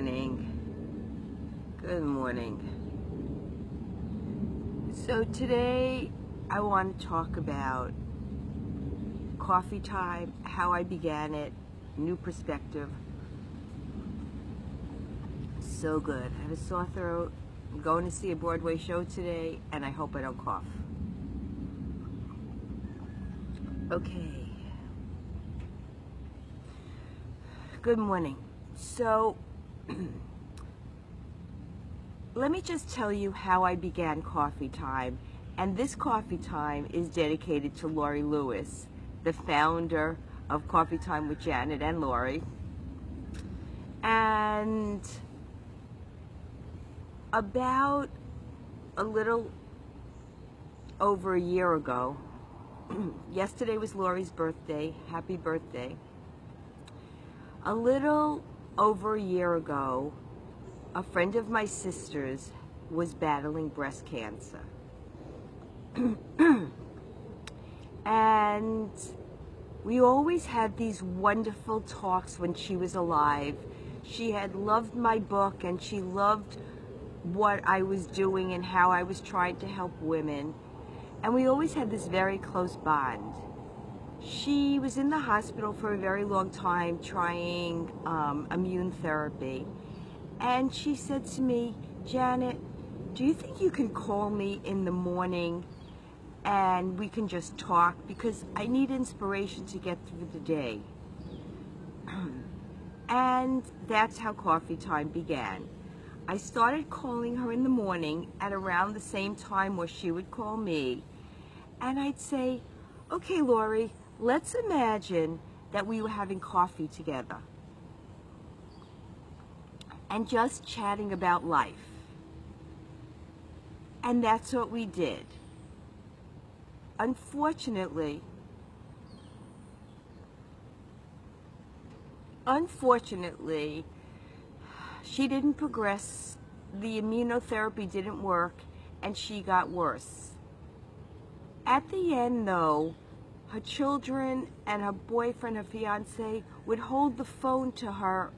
morning. Good morning. So today I want to talk about coffee time, how I began it, new perspective. So good. I have a sore throat. I'm going to see a Broadway show today, and I hope I don't cough. Okay. Good morning. So, let me just tell you how I began Coffee Time. And this Coffee Time is dedicated to Laurie Lewis, the founder of Coffee Time with Janet and Laurie. And about a little over a year ago, yesterday was Laurie's birthday. Happy birthday. A little over a year ago, a friend of my sister's was battling breast cancer. And we always had these wonderful talks when she was alive. She had loved my book, and she loved what I was doing and how I was trying to help women. And we always had this very close bond. She was in the hospital for a very long time trying immune therapy. And she said to me, "Janet, do you think you can call me in the morning and we can just talk? Because I need inspiration to get through the day." And that's how Coffee Time began. I started calling her in the morning at around the same time where she would call me. And I'd say, "Okay, Laurie, let's imagine that we were having coffee together and just chatting about life." And that's what we did. Unfortunately, she didn't progress. The immunotherapy didn't work, and she got worse. At the end, though, her children and her boyfriend, her fiance, would hold the phone to her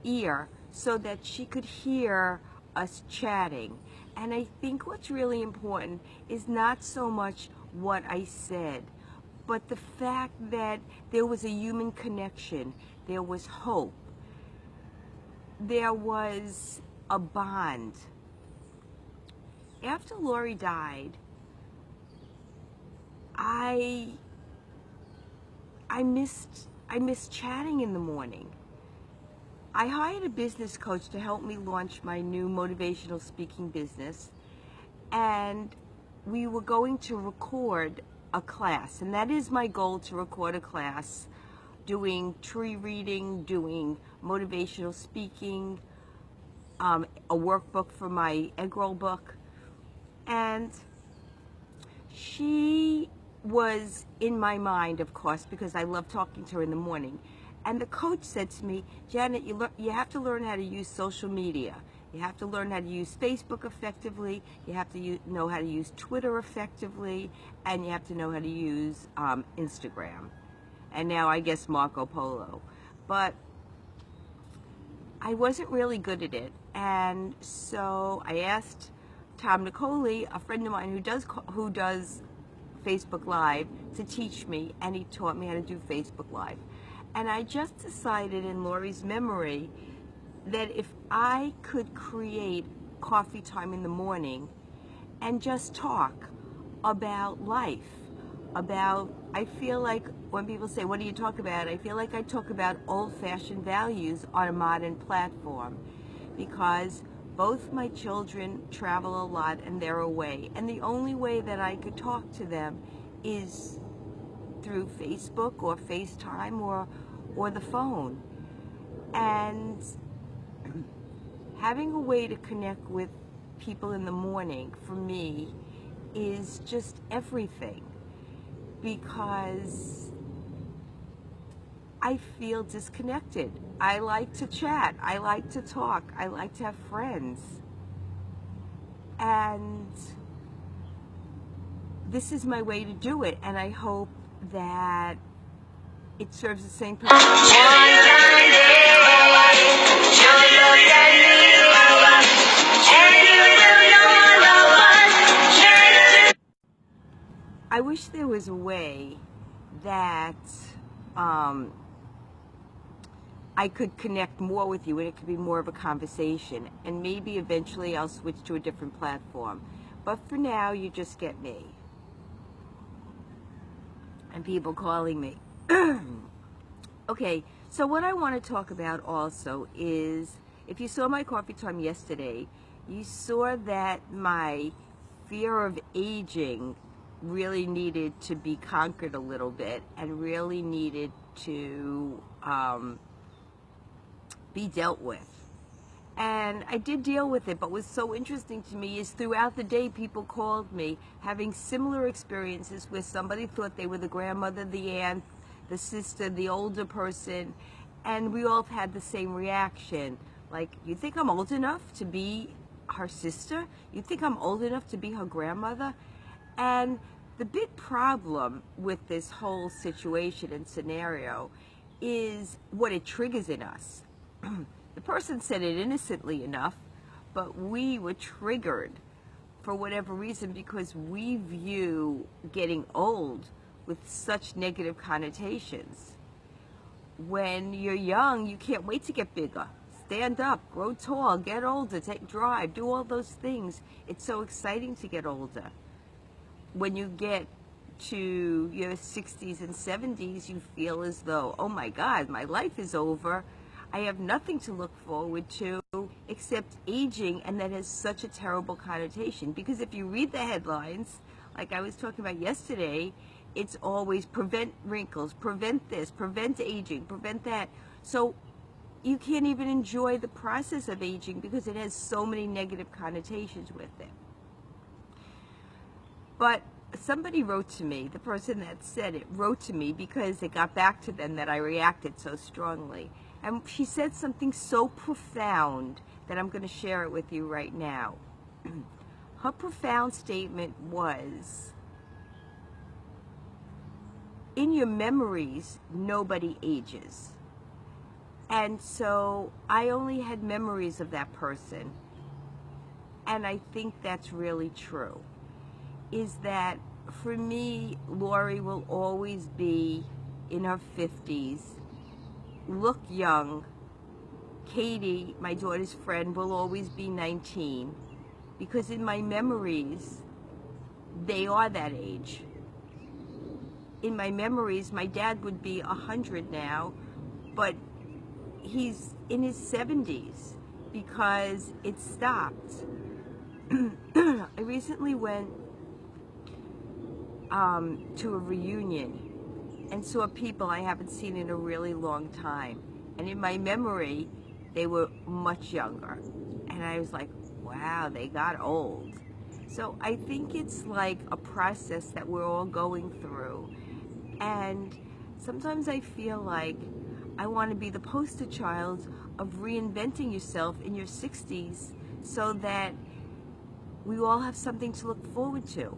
ear so that she could hear us chatting. And I think what's really important is not so much what I said, but the fact that there was a human connection, there was hope, there was a bond. After Laurie died, I missed chatting in the morning. I hired a business coach to help me launch my new motivational speaking business, and we were going to record a class, and that is my goal, to record a class doing tree reading, doing motivational speaking, a workbook for my egg roll book. And she was in my mind, of course, because I love talking to her in the morning. And the coach said to me, "Janet, you have to learn how to use social media. You have to learn how to use Facebook effectively. You have to know how to use Twitter effectively. And you have to know how to use Instagram. And now I guess Marco Polo." But I wasn't really good at it. And so I asked Tom Nicoli, a friend of mine who does Facebook Live, to teach me, and he taught me how to do Facebook Live. And I just decided, in Laurie's memory, that if I could create Coffee Time in the morning and just talk about life, I feel like when people say, "What do you talk about?" I feel like I talk about old-fashioned values on a modern platform, because both my children travel a lot and they're away. And the only way that I could talk to them is through Facebook or FaceTime or the phone. And having a way to connect with people in the morning, for me, is just everything. Because I feel disconnected. I like to chat. I like to talk. I like to have friends. And this is my way to do it. And I hope that it serves the same purpose. I wish there was a way that I could connect more with you and it could be more of a conversation. And maybe eventually I'll switch to a different platform. But for now, you just get me. And people calling me. Okay, so what I want to talk about also is, if you saw my coffee time yesterday, you saw that my fear of aging really needed to be conquered a little bit and really needed to be dealt with. And I did deal with it, but what's so interesting to me is throughout the day people called me having similar experiences where somebody thought they were the grandmother, the aunt, the sister, the older person, and we all had the same reaction. Like, you think I'm old enough to be her sister? You think I'm old enough to be her grandmother? And the big problem with this whole situation and scenario is what it triggers in us. The person said it innocently enough, but we were triggered for whatever reason because we view getting old with such negative connotations. When you're young, you can't wait to get bigger. Stand up, grow tall, get older, drive, do all those things. It's so exciting to get older. When you get to your 60s and 70s, you feel as though, oh my God, my life is over. I have nothing to look forward to except aging, and that has such a terrible connotation. Because if you read the headlines, like I was talking about yesterday, it's always prevent wrinkles, prevent this, prevent aging, prevent that. So you can't even enjoy the process of aging because it has so many negative connotations with it. But somebody wrote to me, the person that said it wrote to me because it got back to them that I reacted so strongly. And she said something so profound that I'm going to share it with you right now. Her profound statement was, in your memories, nobody ages. And so I only had memories of that person. And I think that's really true. Is that for me, Laurie will always be in her 50s, look young. Katie, my daughter's friend, will always be 19 because in my memories, they are that age. In my memories, my dad would be 100 now, but he's in his 70s because it stopped. I recently went to a reunion and saw people I haven't seen in a really long time. And in my memory, they were much younger. And I was like, wow, they got old. So I think it's like a process that we're all going through. And sometimes I feel like I want to be the poster child of reinventing yourself in your 60s so that we all have something to look forward to.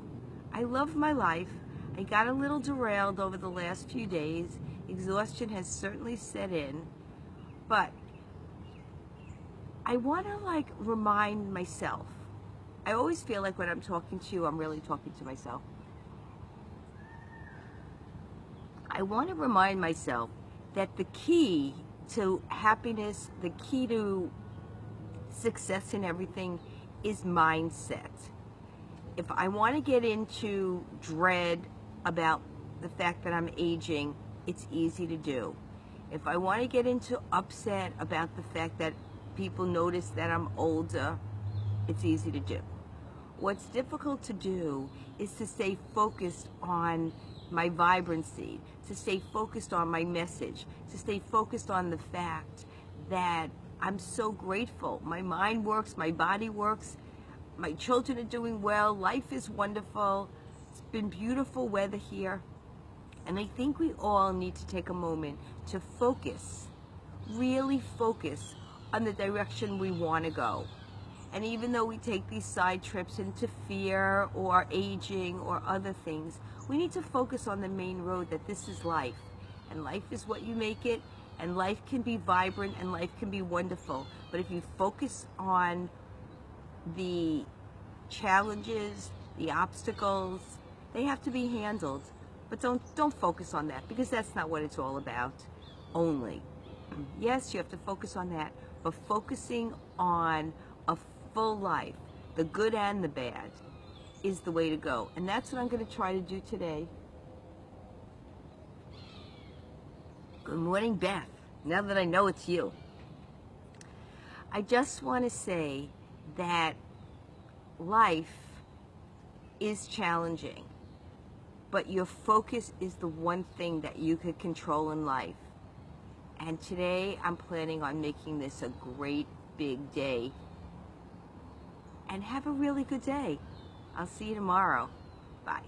I love my life. I got a little derailed over the last few days. Exhaustion has certainly set in. But I want to remind myself. I always feel like when I'm talking to you, I'm really talking to myself. I want to remind myself that the key to happiness, the key to success in everything is mindset. If I want to get into dread about the fact that I'm aging, it's easy to do. If I want to get into upset about the fact that people notice that I'm older, it's easy to do. What's difficult to do is to stay focused on my vibrancy, to stay focused on my message, to stay focused on the fact that I'm so grateful. My mind works, my body works, my children are doing well, life is wonderful. It's been beautiful weather here. And I think we all need to take a moment to focus, really focus on the direction we want to go. And even though we take these side trips into fear or aging or other things, we need to focus on the main road, that this is life. And life is what you make it, and life can be vibrant and life can be wonderful. But if you focus on the challenges, the obstacles, They have to be handled, but don't focus on that, because that's not what it's all about only. Yes, you have to focus on that, but focusing on a full life, the good and the bad, is the way to go. And that's what I'm going to try to do today. Good morning, Beth. Now that I know it's you, I just want to say that life is challenging, but your focus is the one thing that you could control in life. And today I'm planning on making this a great big day. And have a really good day. I'll see you tomorrow. Bye.